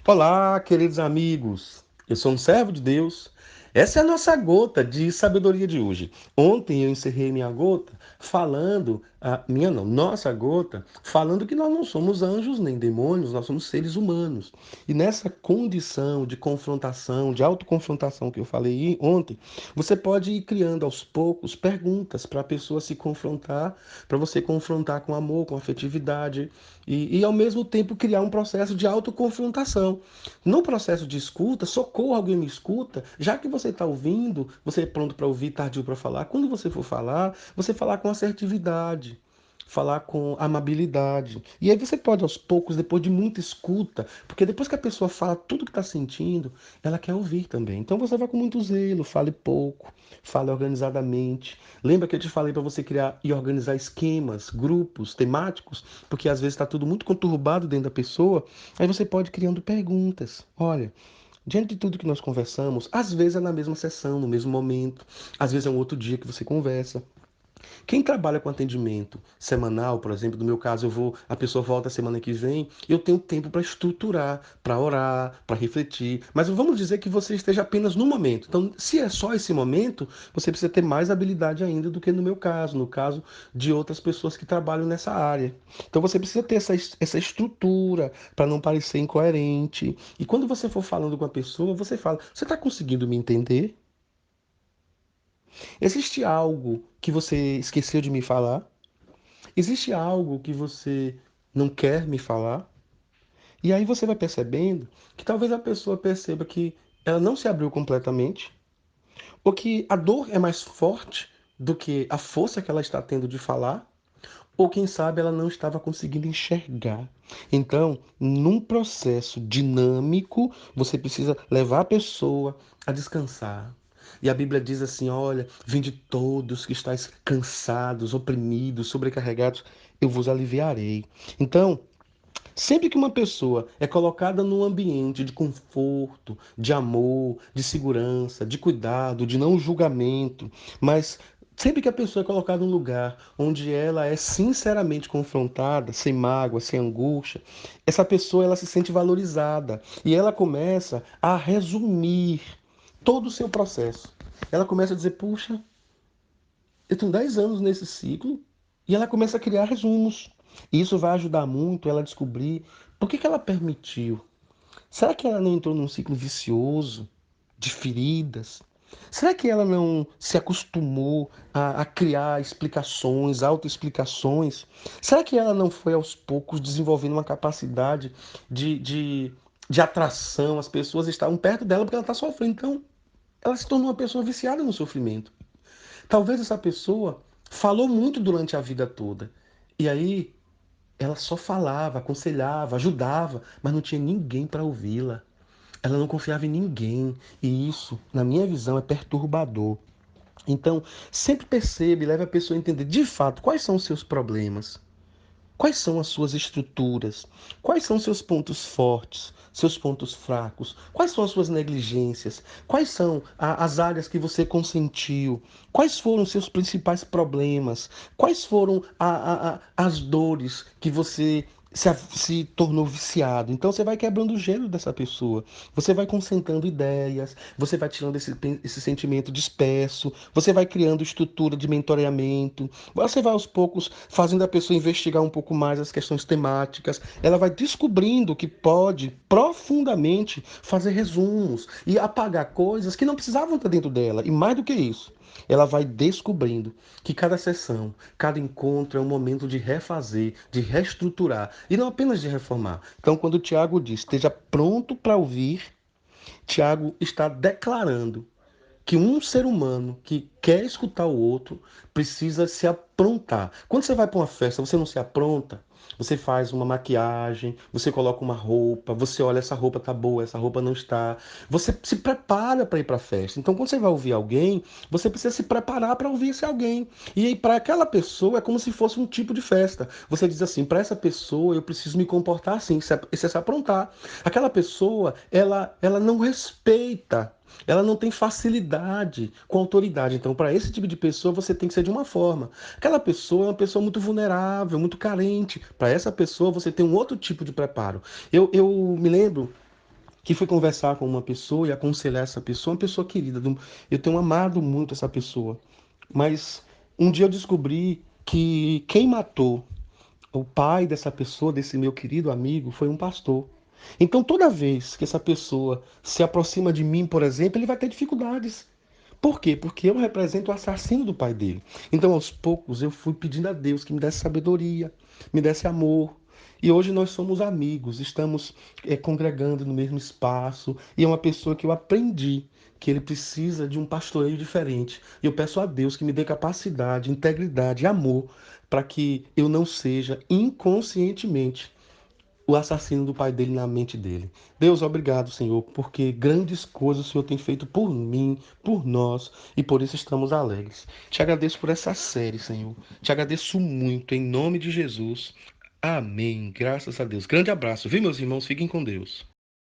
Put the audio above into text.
Olá, queridos amigos. Eu sou um servo de Deus. Essa é a nossa gota de sabedoria de hoje. Ontem eu encerrei minha gota falando, minha não, nossa gota, falando que nós não somos anjos nem demônios, nós somos seres humanos. E nessa condição de confrontação, de autoconfrontação que eu falei ontem, você pode ir criando aos poucos perguntas para a pessoa se confrontar, para você confrontar com amor, com afetividade e ao mesmo tempo criar um processo de autoconfrontação. No processo de escuta, socorro, alguém me escuta, já que você está ouvindo, você é pronto para ouvir, tardio para falar. Quando você for falar, você falar com assertividade, falar com amabilidade. E aí você pode, aos poucos, depois de muita escuta, porque depois que a pessoa fala tudo que está sentindo, ela quer ouvir também. Então você vai com muito zelo, fale pouco, fale organizadamente. Lembra que eu te falei para você criar e organizar esquemas, grupos temáticos, porque às vezes está tudo muito conturbado dentro da pessoa. Aí você pode ir criando perguntas. Olha, diante de tudo que nós conversamos, às vezes é na mesma sessão, no mesmo momento, às vezes é um outro dia que você conversa. Quem trabalha com atendimento semanal, por exemplo, no meu caso, a pessoa volta a semana que vem, eu tenho tempo para estruturar, para orar, para refletir. Mas vamos dizer que você esteja apenas no momento. Então, se é só esse momento, você precisa ter mais habilidade ainda do que no meu caso, no caso de outras pessoas que trabalham nessa área. Então, você precisa ter essa estrutura para não parecer incoerente. E quando você for falando com a pessoa, você fala: Você está conseguindo me entender? Existe algo que você esqueceu de me falar? Existe algo que você não quer me falar? E aí você vai percebendo que talvez a pessoa perceba que ela não se abriu completamente, ou que a dor é mais forte do que a força que ela está tendo de falar, ou quem sabe ela não estava conseguindo enxergar. Então, num processo dinâmico, você precisa levar a pessoa a descansar. E a Bíblia diz assim: olha, vinde todos que estáis cansados, oprimidos, sobrecarregados, eu vos aliviarei. Então, sempre que uma pessoa é colocada num ambiente de conforto, de amor, de segurança, de cuidado, de não julgamento, mas sempre que a pessoa é colocada num lugar onde ela é sinceramente confrontada, sem mágoa, sem angústia, essa pessoa ela se sente valorizada e ela começa a resumir todo o seu processo. Ela começa a dizer: puxa, eu tenho 10 anos nesse ciclo, e ela começa a criar resumos. E isso vai ajudar muito ela a descobrir por que ela permitiu. Será que ela não entrou num ciclo vicioso de feridas? Será que ela não se acostumou a criar explicações, autoexplicações? Será que ela não foi aos poucos desenvolvendo uma capacidade de, de, de atração? As pessoas estavam perto dela porque ela está sofrendo. Então, ela se tornou uma pessoa viciada no sofrimento. Talvez essa pessoa falou muito durante a vida toda. E aí ela só falava, aconselhava, ajudava, mas não tinha ninguém para ouvi-la. Ela não confiava em ninguém. E isso, na minha visão, é perturbador. Então, sempre perceba e leve a pessoa a entender de fato quais são os seus problemas. Quais são as suas estruturas? Quais são seus pontos fortes, seus pontos fracos? Quais são as suas negligências? Quais são as áreas que você consentiu? Quais foram os seus principais problemas? Quais foram as dores que você se tornou viciado? Então você vai quebrando o gelo dessa pessoa. Você vai concentrando ideias, você vai tirando esse sentimento disperso, você vai criando estrutura de mentoreamento, você vai aos poucos fazendo a pessoa investigar um pouco mais as questões temáticas. Ela vai descobrindo que pode profundamente fazer resumos e apagar coisas que não precisavam estar dentro dela. E mais do que isso, ela vai descobrindo que cada sessão, cada encontro é um momento de refazer, de reestruturar e não apenas de reformar. Então, quando o Tiago diz esteja pronto para ouvir, Tiago está declarando que um ser humano que quer escutar o outro precisa se aprontar. Quando você vai para uma festa, você não se apronta. Você faz uma maquiagem, você coloca uma roupa, você olha essa roupa tá boa, essa roupa não está. Você se prepara para ir para a festa. Então, quando você vai ouvir alguém, você precisa se preparar para ouvir esse alguém. E aí, para aquela pessoa é como se fosse um tipo de festa. Você diz assim: para essa pessoa eu preciso me comportar assim, isso é se aprontar. Aquela pessoa, ela não respeita, ela não tem facilidade com autoridade. Então, para esse tipo de pessoa, você tem que ser de uma forma. Aquela pessoa é uma pessoa muito vulnerável, muito carente. Para essa pessoa, você tem um outro tipo de preparo. Eu me lembro que fui conversar com uma pessoa e aconselhar essa pessoa, uma pessoa querida. Eu tenho amado muito essa pessoa. Mas um dia eu descobri que quem matou o pai dessa pessoa, desse meu querido amigo, foi um pastor. Então, toda vez que essa pessoa se aproxima de mim, por exemplo, ele vai ter dificuldades. Por quê? Porque eu represento o assassino do pai dele. Então, aos poucos, eu fui pedindo a Deus que me desse sabedoria, me desse amor. E hoje nós somos amigos, estamos congregando no mesmo espaço. E é uma pessoa que eu aprendi que ele precisa de um pastoreio diferente. E eu peço a Deus que me dê capacidade, integridade e amor para que eu não seja inconscientemente o assassino do pai dele na mente dele. Deus, obrigado, Senhor, porque grandes coisas o Senhor tem feito por mim, por nós, e por isso estamos alegres. Te agradeço por essa série, Senhor. Te agradeço muito, em nome de Jesus. Amém. Graças a Deus. Grande abraço, viu, meus irmãos? Fiquem com Deus.